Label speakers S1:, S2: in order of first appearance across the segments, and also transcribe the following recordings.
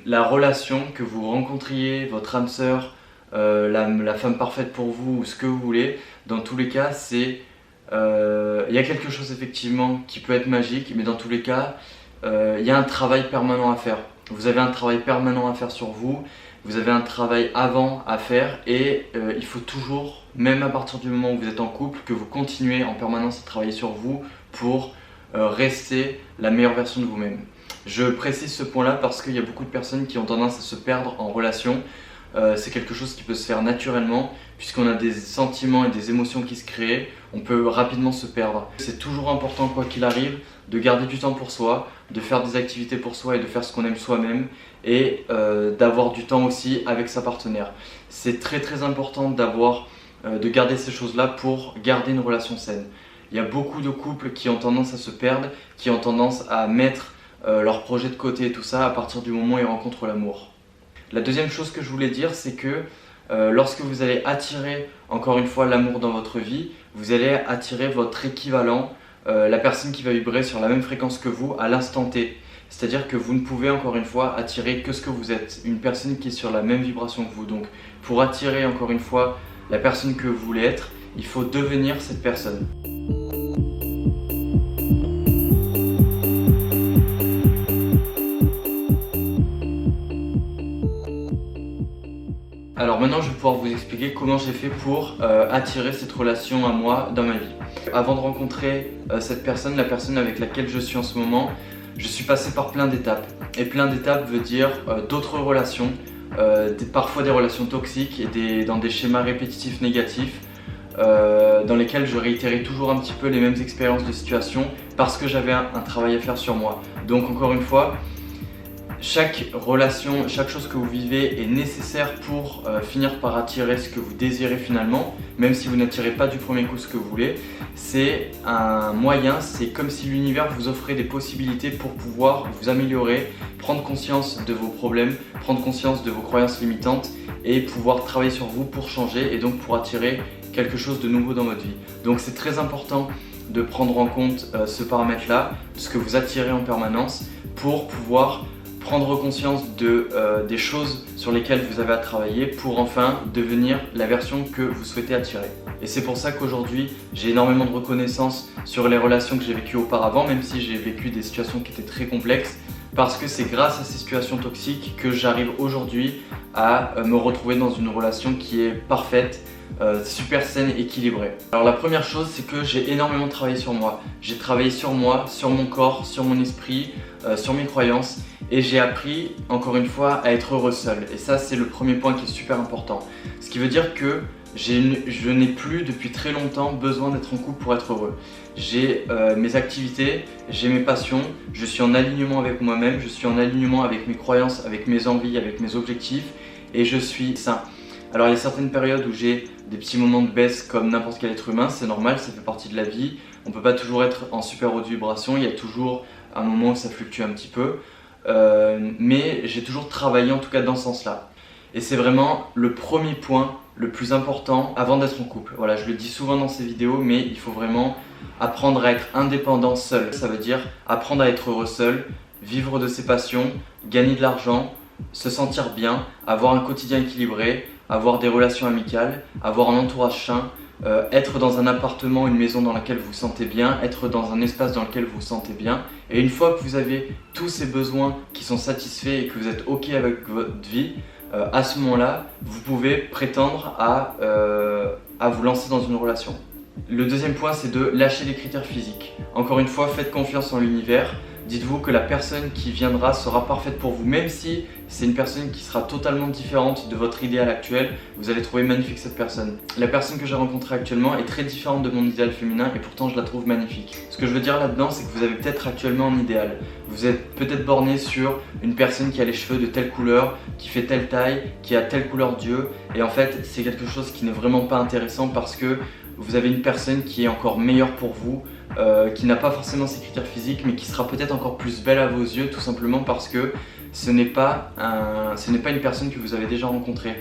S1: la relation, que vous rencontriez votre âme sœur, la femme parfaite pour vous ou ce que vous voulez, dans tous les cas, il y a quelque chose effectivement qui peut être magique, mais dans tous les cas, il y a un travail permanent à faire. Vous avez un travail permanent à faire sur vous, vous avez un travail avant à faire et il faut toujours, même à partir du moment où vous êtes en couple, que vous continuez en permanence à travailler sur vous pour rester la meilleure version de vous-même. Je précise ce point-là parce qu'il y a beaucoup de personnes qui ont tendance à se perdre en relation. C'est quelque chose qui peut se faire naturellement puisqu'on a des sentiments et des émotions qui se créent, on peut rapidement se perdre. C'est toujours important, quoi qu'il arrive, de garder du temps pour soi, de faire des activités pour soi et de faire ce qu'on aime soi-même et d'avoir du temps aussi avec sa partenaire. C'est très très important de garder ces choses-là pour garder une relation saine. Il y a beaucoup de couples qui ont tendance à se perdre, qui ont tendance à mettre leurs projets de côté et tout ça à partir du moment où ils rencontrent l'amour. La deuxième chose que je voulais dire, c'est que lorsque vous allez attirer encore une fois l'amour dans votre vie, vous allez attirer votre équivalent, la personne qui va vibrer sur la même fréquence que vous à l'instant T. C'est-à-dire que vous ne pouvez encore une fois attirer que ce que vous êtes, une personne qui est sur la même vibration que vous. Donc pour attirer encore une fois la personne que vous voulez être, il faut devenir cette personne. Alors maintenant je vais pouvoir vous expliquer comment j'ai fait pour attirer cette relation à moi dans ma vie. Avant de rencontrer cette personne, la personne avec laquelle je suis en ce moment, je suis passé par plein d'étapes. Et plein d'étapes veut dire d'autres relations, parfois des relations toxiques et dans des schémas répétitifs négatifs dans lesquels je réitérais toujours un petit peu les mêmes expériences de situation parce que j'avais un travail à faire sur moi. Donc encore une fois, chaque relation, chaque chose que vous vivez est nécessaire pour finir par attirer ce que vous désirez finalement, même si vous n'attirez pas du premier coup ce que vous voulez. C'est un moyen, c'est comme si l'univers vous offrait des possibilités pour pouvoir vous améliorer, prendre conscience de vos problèmes, prendre conscience de vos croyances limitantes et pouvoir travailler sur vous pour changer et donc pour attirer quelque chose de nouveau dans votre vie. Donc c'est très important de prendre en compte ce paramètre-là, ce que vous attirez en permanence pour pouvoir prendre conscience des choses sur lesquelles vous avez à travailler pour enfin devenir la version que vous souhaitez attirer. Et c'est pour ça qu'aujourd'hui j'ai énormément de reconnaissance sur les relations que j'ai vécues auparavant, même si j'ai vécu des situations qui étaient très complexes, parce que c'est grâce à ces situations toxiques que j'arrive aujourd'hui à me retrouver dans une relation qui est parfaite, super saine, équilibrée. Alors la première chose, c'est que j'ai énormément travaillé sur moi. J'ai travaillé sur moi, sur mon corps, sur mon esprit, sur mes croyances et j'ai appris encore une fois à être heureux seul. Et ça c'est le premier point qui est super important. Ce qui veut dire que je n'ai plus depuis très longtemps besoin d'être en couple pour être heureux. J'ai mes activités, j'ai mes passions, je suis en alignement avec moi-même, je suis en alignement avec mes croyances, avec mes envies, avec mes objectifs et je suis sain. Alors il y a certaines périodes où j'ai des petits moments de baisse comme n'importe quel être humain, c'est normal, ça fait partie de la vie. On ne peut pas toujours être en super haute vibration, il y a toujours un moment où ça fluctue un petit peu. Mais j'ai toujours travaillé en tout cas dans ce sens-là. Et c'est vraiment le premier point, le plus important avant d'être en couple. Voilà, je le dis souvent dans ces vidéos, mais il faut vraiment apprendre à être indépendant seul. Ça veut dire apprendre à être heureux seul, vivre de ses passions, gagner de l'argent, se sentir bien, avoir un quotidien équilibré, avoir des relations amicales, avoir un entourage sain, être dans un appartement, une maison dans laquelle vous vous sentez bien, être dans un espace dans lequel vous vous sentez bien. Et une fois que vous avez tous ces besoins qui sont satisfaits et que vous êtes OK avec votre vie, à ce moment-là, vous pouvez prétendre à vous lancer dans une relation. Le deuxième point, c'est de lâcher les critères physiques. Encore une fois, faites confiance en l'univers. Dites-vous que la personne qui viendra sera parfaite pour vous, même si c'est une personne qui sera totalement différente de votre idéal actuel, vous allez trouver magnifique cette personne. La personne que j'ai rencontrée actuellement est très différente de mon idéal féminin et pourtant je la trouve magnifique. Ce que je veux dire là-dedans, c'est que vous avez peut-être actuellement un idéal. Vous êtes peut-être borné sur une personne qui a les cheveux de telle couleur, qui fait telle taille, qui a telle couleur d'yeux, et en fait c'est quelque chose qui n'est vraiment pas intéressant parce que vous avez une personne qui est encore meilleure pour vous, qui n'a pas forcément ces critères physiques mais qui sera peut-être encore plus belle à vos yeux tout simplement parce que ce n'est pas une personne que vous avez déjà rencontrée.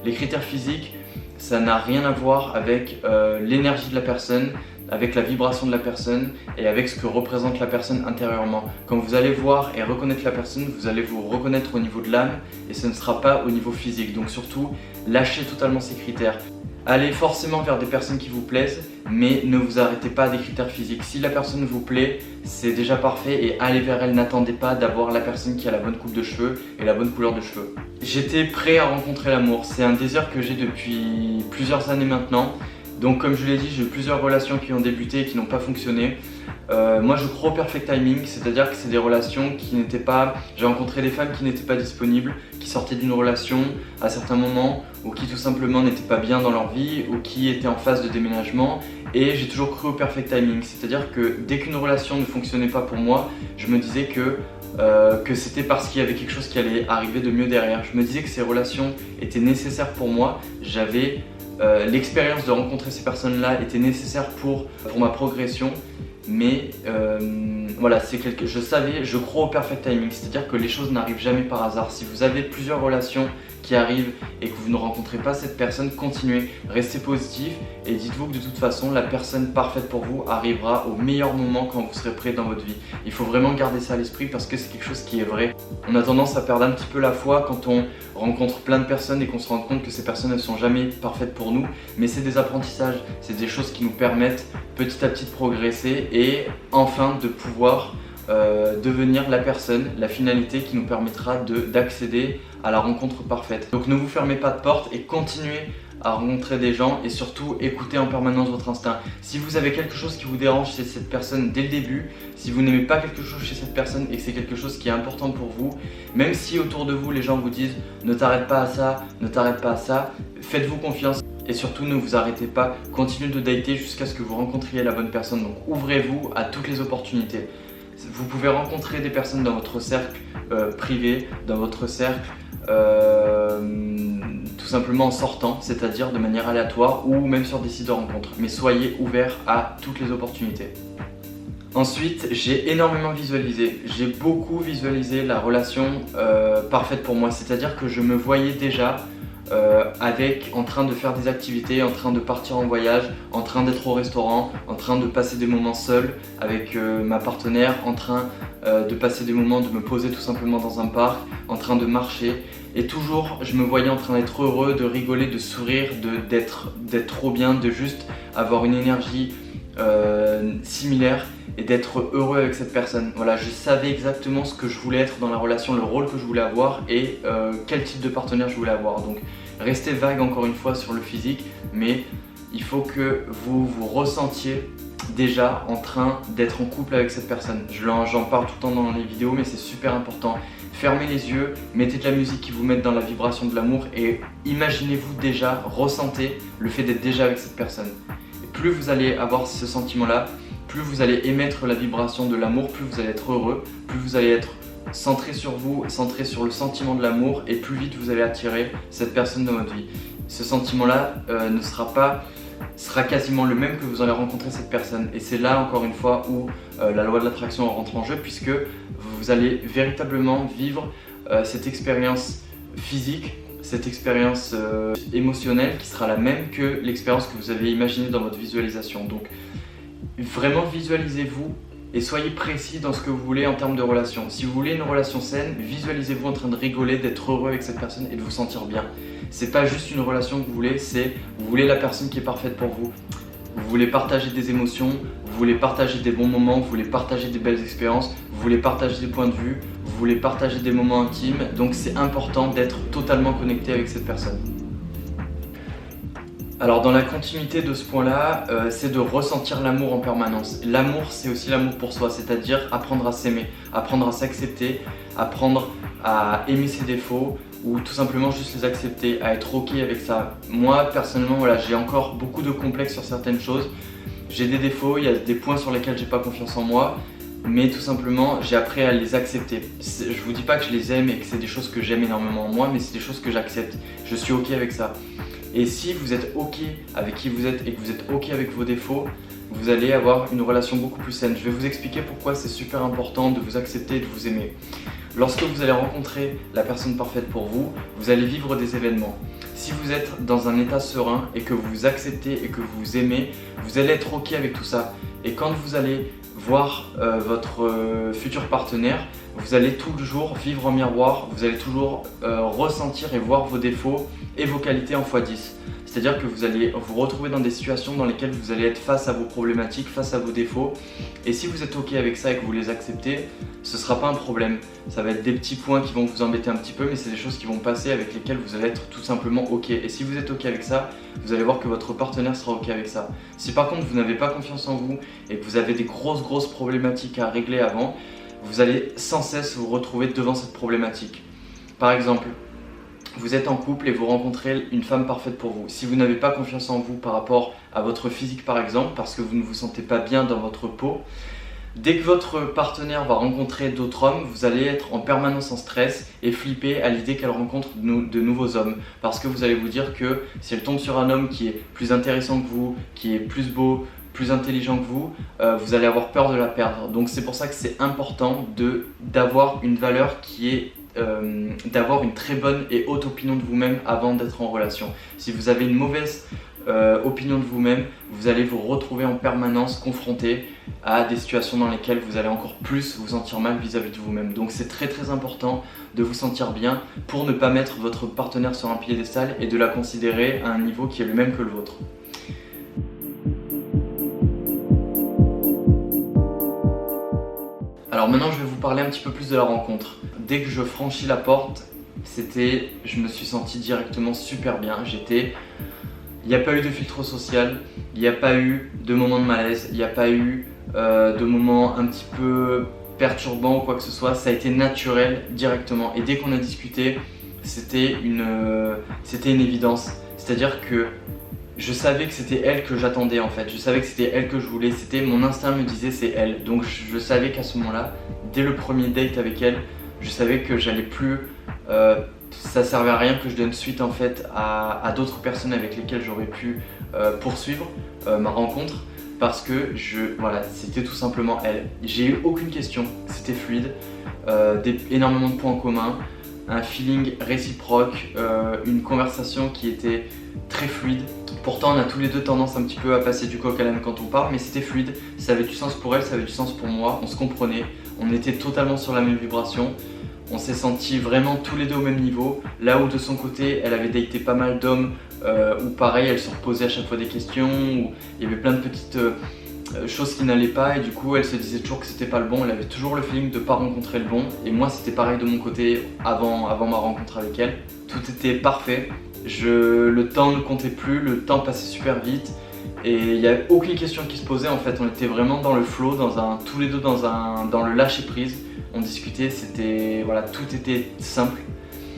S1: Les critères physiques, ça n'a rien à voir avec l'énergie de la personne, avec la vibration de la personne et avec ce que représente la personne intérieurement. Quand vous allez voir et reconnaître la personne, vous allez vous reconnaître au niveau de l'âme et ce ne sera pas au niveau physique. Donc surtout, lâchez totalement ces critères. Allez forcément vers des personnes qui vous plaisent, mais ne vous arrêtez pas à des critères physiques. Si la personne vous plaît, c'est déjà parfait et allez vers elle. N'attendez pas d'avoir la personne qui a la bonne coupe de cheveux et la bonne couleur de cheveux. J'étais prêt à rencontrer l'amour. C'est un désir que j'ai depuis plusieurs années maintenant. Donc comme je l'ai dit, j'ai eu plusieurs relations qui ont débuté et qui n'ont pas fonctionné. Moi je crois au perfect timing, c'est-à-dire que c'est des relations qui n'étaient pas... J'ai rencontré des femmes qui n'étaient pas disponibles, qui sortaient d'une relation à certains moments, ou qui tout simplement n'étaient pas bien dans leur vie, ou qui étaient en phase de déménagement. Et j'ai toujours cru au perfect timing, c'est-à-dire que dès qu'une relation ne fonctionnait pas pour moi, je me disais que c'était parce qu'il y avait quelque chose qui allait arriver de mieux derrière. Je me disais que ces relations étaient nécessaires pour moi, j'avais... l'expérience de rencontrer ces personnes-là était nécessaire pour ma progression, mais voilà, je crois au perfect timing, c'est-à-dire que les choses n'arrivent jamais par hasard. Si vous avez plusieurs relations qui arrivent et que vous ne rencontrez pas cette personne, continuez, restez positif et dites-vous que de toute façon la personne parfaite pour vous arrivera au meilleur moment quand vous serez prêt dans votre vie. Il faut vraiment garder ça à l'esprit parce que c'est quelque chose qui est vrai. On a tendance à perdre un petit peu la foi quand on rencontre plein de personnes et qu'on se rend compte que ces personnes ne sont jamais parfaites pour nous, mais c'est des apprentissages, c'est des choses qui nous permettent petit à petit de progresser et enfin de pouvoir devenir la personne, la finalité qui nous permettra d'accéder à la rencontre parfaite. Donc ne vous fermez pas de porte et continuez à rencontrer des gens et surtout écoutez en permanence votre instinct. Si vous avez quelque chose qui vous dérange chez cette personne dès le début, si vous n'aimez pas quelque chose chez cette personne et que c'est quelque chose qui est important pour vous, même si autour de vous les gens vous disent ne t'arrête pas à ça, ne t'arrête pas à ça, faites-vous confiance. Et surtout ne vous arrêtez pas, continuez de dater jusqu'à ce que vous rencontriez la bonne personne. Donc ouvrez-vous à toutes les opportunités. Vous pouvez rencontrer des personnes dans votre cercle privé, dans votre cercle tout simplement en sortant, c'est-à-dire de manière aléatoire ou même sur des sites de rencontres. Mais soyez ouverts à toutes les opportunités. Ensuite, j'ai énormément visualisé. J'ai beaucoup visualisé la relation parfaite pour moi, c'est-à-dire que je me voyais déjà en train de faire des activités, en train de partir en voyage, en train d'être au restaurant, en train de passer des moments seuls avec ma partenaire, en train de passer des moments de me poser tout simplement dans un parc, en train de marcher. Et toujours, je me voyais en train d'être heureux, de rigoler, de sourire, d'être trop bien, de juste avoir une énergie similaire et d'être heureux avec cette personne. Voilà, je savais exactement ce que je voulais être dans la relation, le rôle que je voulais avoir et quel type de partenaire je voulais avoir. Donc restez vague encore une fois sur le physique, mais il faut que vous vous ressentiez déjà en train d'être en couple avec cette personne. J'en parle tout le temps dans les vidéos, mais c'est super important. Fermez les yeux, mettez de la musique qui vous mette dans la vibration de l'amour et imaginez-vous déjà, ressentez le fait d'être déjà avec cette personne. Et plus vous allez avoir ce sentiment-là, plus vous allez émettre la vibration de l'amour, plus vous allez être heureux, plus vous allez être centré sur vous, centré sur le sentiment de l'amour et plus vite vous allez attirer cette personne dans votre vie. Ce sentiment-là sera quasiment le même que vous allez rencontrer cette personne. Et c'est là encore une fois où la loi de l'attraction rentre en jeu puisque vous allez véritablement vivre cette expérience physique, cette expérience émotionnelle qui sera la même que l'expérience que vous avez imaginée dans votre visualisation. Donc vraiment visualisez-vous et soyez précis dans ce que vous voulez en termes de relation. Si vous voulez une relation saine, visualisez-vous en train de rigoler, d'être heureux avec cette personne et de vous sentir bien. C'est pas juste une relation que vous voulez la personne qui est parfaite pour vous. Vous voulez partager des émotions, vous voulez partager des bons moments, vous voulez partager des belles expériences, vous voulez partager des points de vue, vous voulez partager des moments intimes. Donc c'est important d'être totalement connecté avec cette personne. Alors dans la continuité de ce point-là, c'est de ressentir l'amour en permanence. L'amour, c'est aussi l'amour pour soi, c'est-à-dire apprendre à s'aimer, apprendre à s'accepter, apprendre à aimer ses défauts ou tout simplement juste les accepter, à être ok avec ça. Moi personnellement, voilà, j'ai encore beaucoup de complexes sur certaines choses. J'ai des défauts, il y a des points sur lesquels j'ai pas confiance en moi, mais tout simplement j'ai appris à les accepter. Je vous dis pas que je les aime et que c'est des choses que j'aime énormément en moi, mais c'est des choses que j'accepte. Je suis ok avec ça. Et si vous êtes ok avec qui vous êtes et que vous êtes ok avec vos défauts, vous allez avoir une relation beaucoup plus saine. Je vais vous expliquer pourquoi c'est super important de vous accepter et de vous aimer. Lorsque vous allez rencontrer la personne parfaite pour vous, vous allez vivre des événements. Si vous êtes dans un état serein et que vous vous acceptez et que vous vous aimez, vous allez être ok avec tout ça. Et quand vous allez voir votre futur partenaire, vous allez toujours vivre en miroir, vous allez toujours ressentir et voir vos défauts et vos qualités en x10. C'est-à-dire que vous allez vous retrouver dans des situations dans lesquelles vous allez être face à vos problématiques, face à vos défauts. Et si vous êtes ok avec ça et que vous les acceptez, ce ne sera pas un problème. Ça va être des petits points qui vont vous embêter un petit peu, mais c'est des choses qui vont passer avec lesquelles vous allez être tout simplement ok. Et si vous êtes ok avec ça, vous allez voir que votre partenaire sera ok avec ça. Si par contre vous n'avez pas confiance en vous et que vous avez des grosses problématiques à régler avant, vous allez sans cesse vous retrouver devant cette problématique. Par exemple, vous êtes en couple et vous rencontrez une femme parfaite pour vous. Si vous n'avez pas confiance en vous par rapport à votre physique par exemple, parce que vous ne vous sentez pas bien dans votre peau, dès que votre partenaire va rencontrer d'autres hommes, vous allez être en permanence en stress et flipper à l'idée qu'elle rencontre de nouveaux hommes. Parce que vous allez vous dire que si elle tombe sur un homme qui est plus intéressant que vous, qui est plus beau, plus intelligent que vous, vous allez avoir peur de la perdre. Donc c'est pour ça que c'est important d'avoir une valeur qui est d'avoir une très bonne et haute opinion de vous-même avant d'être en relation. Si vous avez une mauvaise opinion de vous-même, vous allez vous retrouver en permanence confronté à des situations dans lesquelles vous allez encore plus vous sentir mal vis-à-vis de vous-même. Donc c'est très important de vous sentir bien pour ne pas mettre votre partenaire sur un piédestal et de la considérer à un niveau qui est le même que le vôtre. Alors maintenant je vais vous parler un petit peu plus de la rencontre. Dès que je franchis la porte, je me suis senti directement super bien. Il n'y a pas eu de filtre social, il n'y a pas eu de moment de malaise, il n'y a pas eu de moment un petit peu perturbant ou quoi que ce soit. Ça a été naturel directement. Et dès qu'on a discuté, c'était une évidence. C'est-à-dire que je savais que c'était elle que j'attendais en fait, je savais que c'était elle que je voulais, mon instinct me disait c'est elle. Donc je savais qu'à ce moment-là, dès le premier date avec elle, je savais que j'allais plus, ça servait à rien que je donne suite en fait à d'autres personnes avec lesquelles j'aurais pu poursuivre ma rencontre. Parce que voilà, c'était tout simplement elle. J'ai eu aucune question, c'était fluide, énormément de points communs, un feeling réciproque, une conversation qui était très fluide. Pourtant on a tous les deux tendance un petit peu à passer du coq à l'âne quand on parle, mais c'était fluide, ça avait du sens pour elle, ça avait du sens pour moi, on se comprenait, on était totalement sur la même vibration, on s'est sentis vraiment tous les deux au même niveau, là où de son côté elle avait daté pas mal d'hommes où pareil elle se reposait à chaque fois des questions, où il y avait plein de petites choses qui n'allaient pas et du coup elle se disait toujours que c'était pas le bon, elle avait toujours le feeling de pas rencontrer le bon et moi c'était pareil de mon côté avant ma rencontre avec elle, tout était parfait. Le temps ne comptait plus, le temps passait super vite et il n'y avait aucune question qui se posait en fait, on était vraiment dans le flow, tous les deux dans le lâcher prise, on discutait, voilà, tout était simple.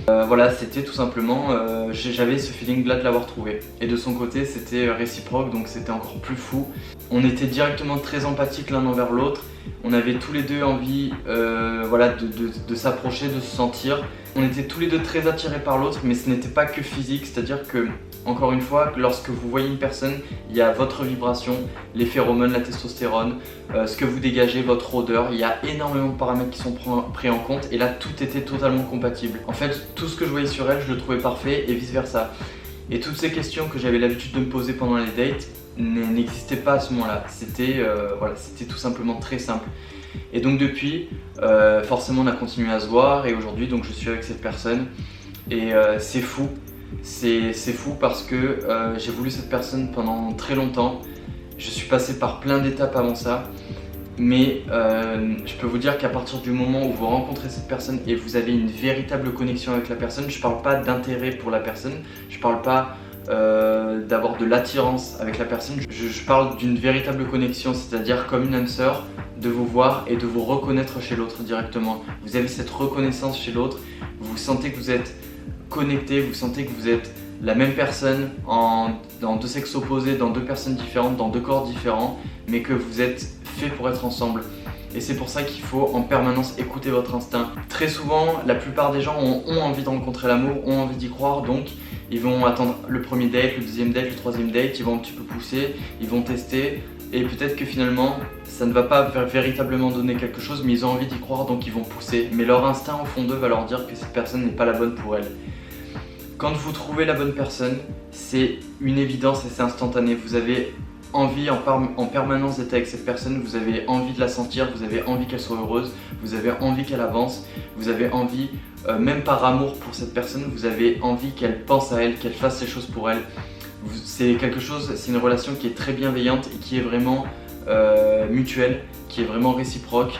S1: Voilà, c'était tout simplement, j'avais ce feeling là de l'avoir trouvé. Et de son côté c'était réciproque, donc c'était encore plus fou. On était directement très empathiques l'un envers l'autre. On avait tous les deux envie voilà, de s'approcher, de se sentir. On était tous les deux très attirés par l'autre, mais ce n'était pas que physique, c'est-à-dire que, encore une fois, lorsque vous voyez une personne, il y a votre vibration, les phéromones, la testostérone, ce que vous dégagez, votre odeur, il y a énormément de paramètres qui sont pris en compte et là tout était totalement compatible. En fait, tout ce que je voyais sur elle, je le trouvais parfait et vice versa. Et toutes ces questions que j'avais l'habitude de me poser pendant les dates n'existaient pas à ce moment-là. Voilà, c'était tout simplement très simple. Et donc depuis, forcément on a continué à se voir et aujourd'hui donc je suis avec cette personne et c'est fou. C'est fou parce que j'ai voulu cette personne pendant très longtemps. Je suis passé par plein d'étapes avant ça. Mais je peux vous dire qu'à partir du moment où vous rencontrez cette personne et vous avez une véritable connexion avec la personne, je parle pas d'intérêt pour la personne, je parle pas d'avoir de l'attirance avec la personne, je parle d'une véritable connexion, c'est-à-dire comme une âme sœur, de vous voir et de vous reconnaître chez l'autre directement. Vous avez cette reconnaissance chez l'autre, vous sentez que vous êtes connecté, vous sentez que vous êtes la même personne dans deux sexes opposés, dans deux personnes différentes, dans deux corps différents, mais que vous êtes fait pour être ensemble. Et c'est pour ça qu'il faut en permanence écouter votre instinct. Très souvent, la plupart des gens ont envie de rencontrer l'amour, ont envie d'y croire, donc ils vont attendre le premier date, le deuxième date, le troisième date, ils vont un petit peu pousser, ils vont tester, et peut-être que finalement ça ne va pas véritablement donner quelque chose, mais ils ont envie d'y croire donc ils vont pousser. Mais leur instinct au fond d'eux va leur dire que cette personne n'est pas la bonne pour elle. Quand vous trouvez la bonne personne, c'est une évidence et c'est instantané. Vous avez envie en permanence d'être avec cette personne, vous avez envie de la sentir, vous avez envie qu'elle soit heureuse, vous avez envie qu'elle avance, vous avez envie, même par amour pour cette personne, vous avez envie qu'elle pense à elle, qu'elle fasse les choses pour elle. C'est quelque chose, c'est une relation qui est très bienveillante et qui est vraiment mutuelle, qui est vraiment réciproque.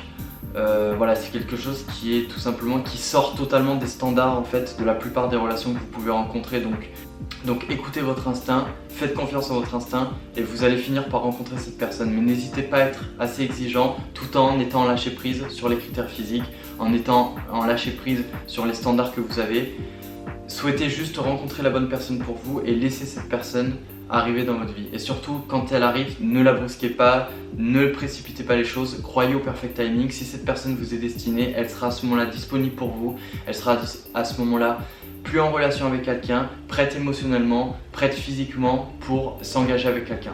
S1: Voilà, c'est quelque chose qui est tout simplement qui sort totalement des standards en fait de la plupart des relations que vous pouvez rencontrer. Donc écoutez votre instinct, faites confiance en votre instinct et vous allez finir par rencontrer cette personne. Mais n'hésitez pas à être assez exigeant tout en étant lâché prise sur les critères physiques, en étant en lâché prise sur les standards que vous avez. Souhaitez juste rencontrer la bonne personne pour vous et laisser cette personne arriver dans votre vie. Et surtout, quand elle arrive, ne la brusquez pas, ne précipitez pas les choses, croyez au perfect timing. Si cette personne vous est destinée, elle sera à ce moment-là disponible pour vous, elle sera à ce moment-là plus en relation avec quelqu'un, prête émotionnellement, prête physiquement pour s'engager avec quelqu'un.